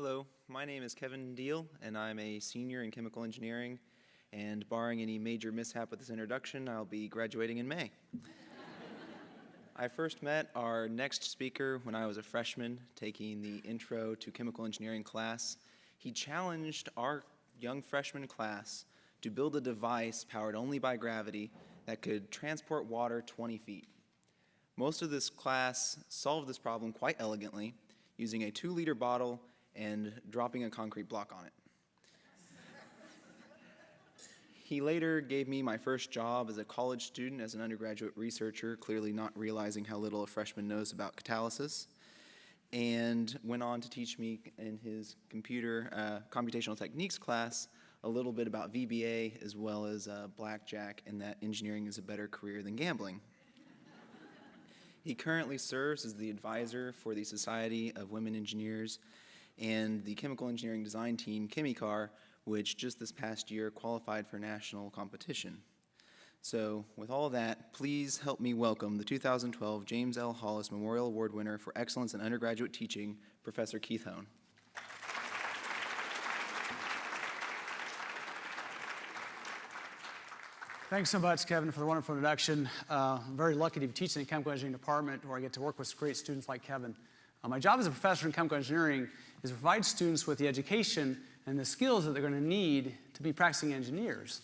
Hello, my name is Kevin Deal, and I'm a senior in chemical engineering, and barring any major mishap with this introduction, I'll be graduating in May. I first met our next speaker when I was a freshman taking the Intro to Chemical Engineering class. He challenged our young freshman class to build a device powered only by gravity that could transport water 20 feet. Most of this class solved this problem quite elegantly using a 2-liter bottle and dropping a concrete block on it. He later gave me my first job as a college student as an undergraduate researcher, clearly not realizing how little a freshman knows about catalysis, and went on to teach me in his computational techniques class a little bit about VBA as well as blackjack, and that engineering is a better career than gambling. He currently serves as the advisor for the Society of Women Engineers and the chemical engineering design team, ChemiCar, which just this past year qualified for national competition. So with all that, please help me welcome the 2012 James L. Hollis Memorial Award winner for Excellence in Undergraduate Teaching, Professor Keith Hohn. Thanks so much, Kevin, for the wonderful introduction. I'm very lucky to be teaching in the chemical engineering department where I get to work with great students like Kevin. My job as a professor in chemical engineering is to provide students with the education and the skills that they're going to need to be practicing engineers.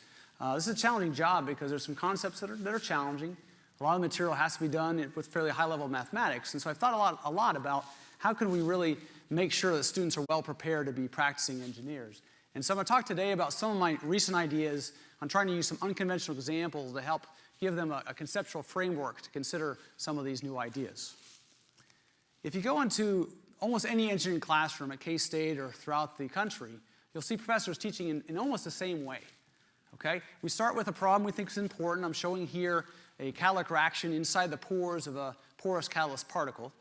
This is a challenging job because there's some concepts that are challenging. A lot of the material has to be done with fairly high level of mathematics. And so I've thought a lot about how can we really make sure that students are well prepared to be practicing engineers. And so I'm going to talk today about some of my recent ideas on trying to use some unconventional examples to help give them a conceptual framework to consider some of these new ideas. If you go into almost any engineering classroom at K-State or throughout the country, you'll see professors teaching in almost the same way. Okay? We start with a problem we think is important. I'm showing here a catalytic reaction inside the pores of a porous catalyst particle.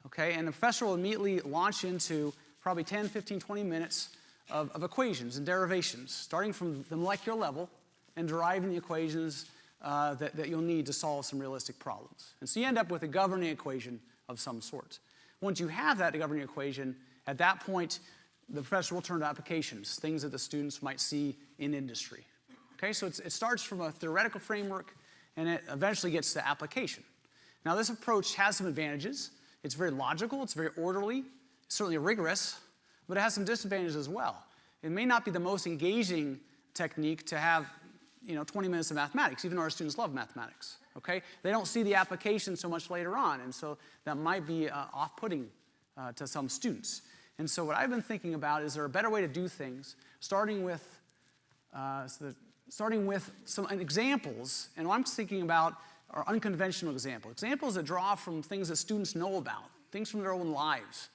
Okay? And the professor will immediately launch into probably 10, 15, 20 minutes of equations and derivations, starting from the molecular level and deriving the equations that you'll need to solve some realistic problems. And so you end up with a governing equation of some sort. Once you have that governing equation, at that point, the professor will turn to applications, things that the students might see in industry. Okay, so it starts from a theoretical framework, and it eventually gets to application. Now, this approach has some advantages. It's very logical, it's very orderly, it's certainly rigorous, but it has some disadvantages as well. It may not be the most engaging technique to have 20 minutes of mathematics, even though our students love mathematics. Okay? They don't see the application so much later on, and so that might be off-putting to some students. And so what I've been thinking about is there a better way to do things, starting with some examples, and what I'm thinking about are unconventional examples that draw from things that students know about, things from their own lives,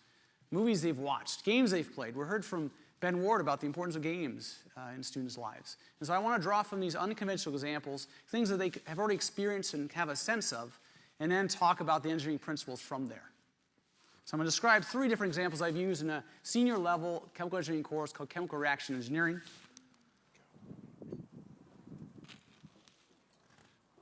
movies they've watched, games they've played. We heard from Ben Ward about the importance of games in students' lives. And so I want to draw from these unconventional examples, things that they have already experienced and have a sense of, and then talk about the engineering principles from there. So I'm going to describe 3 different examples I've used in a senior level chemical engineering course called Chemical Reaction Engineering.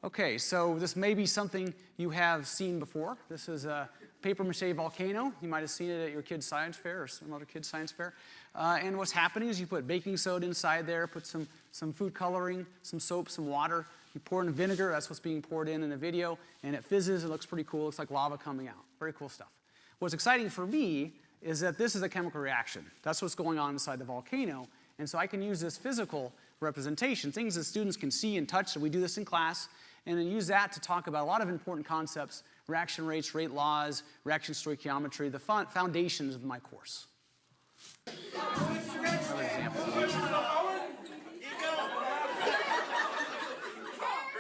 Okay, so this may be something you have seen before. This is a papier-mâché volcano. You might have seen it at your kid's science fair or some other kid's science fair. And what's happening is you put baking soda inside there, put some food coloring, some soap, some water. You pour in vinegar. That's what's being poured in the video. And it fizzes. It looks pretty cool. It looks like lava coming out. Very cool stuff. What's exciting for me is that this is a chemical reaction. That's what's going on inside the volcano. And so I can use this physical representation, things that students can see and touch. So we do this in class. And then use that to talk about a lot of important concepts, reaction rates, rate laws, reaction stoichiometry, the foundations of my course.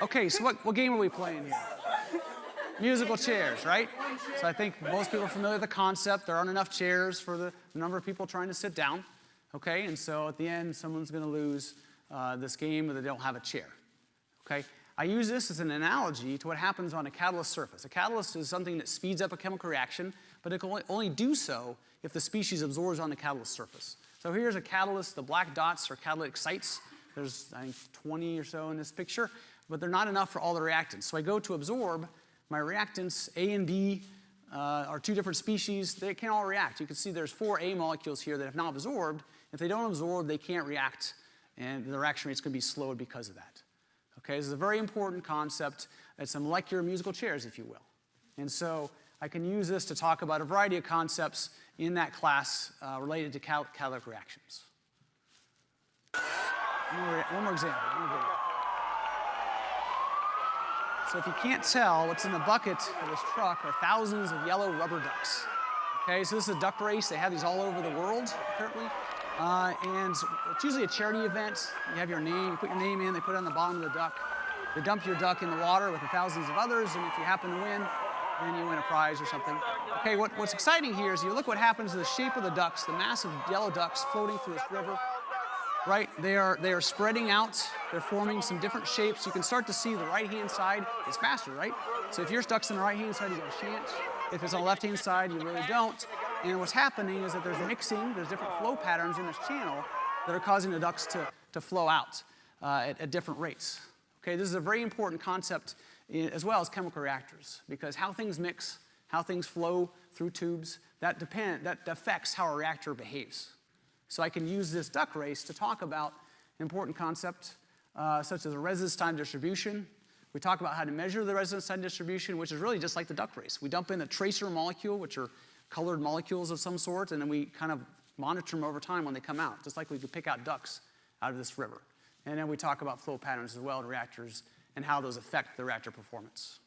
Okay, so what game are we playing here? Musical chairs, right? So I think most people are familiar with the concept. There aren't enough chairs for the number of people trying to sit down. Okay, and so at the end, someone's going to lose this game or they don't have a chair. Okay? I use this as an analogy to what happens on a catalyst surface. A catalyst is something that speeds up a chemical reaction, but it can only do so if the species absorbs on the catalyst surface. So here's a catalyst. The black dots are catalytic sites. There's, I think, 20 or so in this picture, but they're not enough for all the reactants. So I go to absorb my reactants, A and B, are two different species. They can't all react. You can see there's 4 A molecules here that have not absorbed. If they don't absorb, they can't react, and the reaction rate's going to be slowed because of that. Okay, this is a very important concept. It's a molecular musical chairs, if you will. And so I can use this to talk about a variety of concepts in that class related to catalytic reactions. One more example. One more video. So if you can't tell, what's in the bucket of this truck are thousands of yellow rubber ducks. Okay, so this is a duck race. They have these all over the world, apparently. And it's usually a charity event. You have your name, you put your name in, they put it on the bottom of the duck. They dump your duck in the water with the thousands of others, and if you happen to win, then you win a prize or something. Okay, what's exciting here is you look what happens to the shape of the ducks, the massive yellow ducks floating through this river. Right, they are spreading out. They're forming some different shapes. You can start to see the right-hand side is faster, right? So if your duck's on the right-hand side, you got a chance. If it's on the left-hand side, you really don't. And what's happening is that there's mixing, there's different flow patterns in this channel that are causing the ducks to flow out at different rates. Okay, this is a very important concept as well as chemical reactors, because how things mix, how things flow through tubes, that affects how a reactor behaves. So I can use this duck race to talk about important concepts such as a residence time distribution. We talk about how to measure the residence time distribution, which is really just like the duck race. We dump in a tracer molecule, which are colored molecules of some sort, and then we kind of monitor them over time when they come out, just like we could pick out ducks out of this river. And then we talk about flow patterns as well in reactors and how those affect the reactor performance.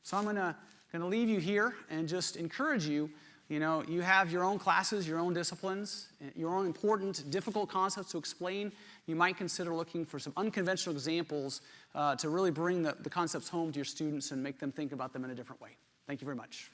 So I'm gonna leave you here and just encourage you. You know, you have your own classes, your own disciplines, your own important, difficult concepts to explain. You might consider looking for some unconventional examples to really bring the concepts home to your students and make them think about them in a different way. Thank you very much.